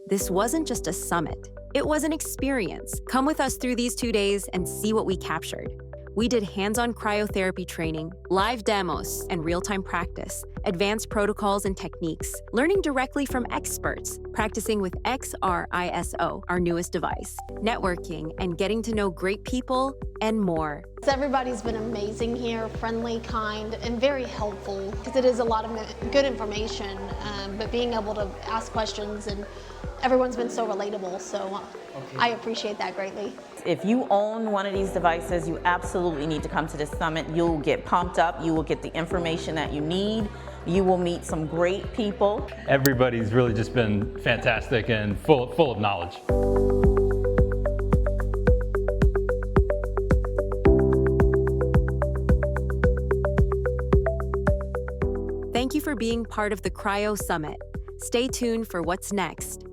This wasn't just a summit. It was an experience. Come with us through these 2 days and see what we captured. We did hands-on cryotherapy training, live demos, and real-time practice, advanced protocols and techniques, learning directly from experts, practicing with Cryo, our newest device, networking, and getting to know great people, and more. Everybody's been amazing here, friendly, kind, and very helpful, because it is a lot of good information, but being able to ask questions, and everyone's been so relatable, so I appreciate that greatly. If you own one of these devices, you absolutely need to come to this summit. You'll get pumped up, you will get the information that you need, you will meet some great people. Everybody's really just been fantastic and full of knowledge. Thank you for being part of the Cryo Summit. Stay tuned for what's next.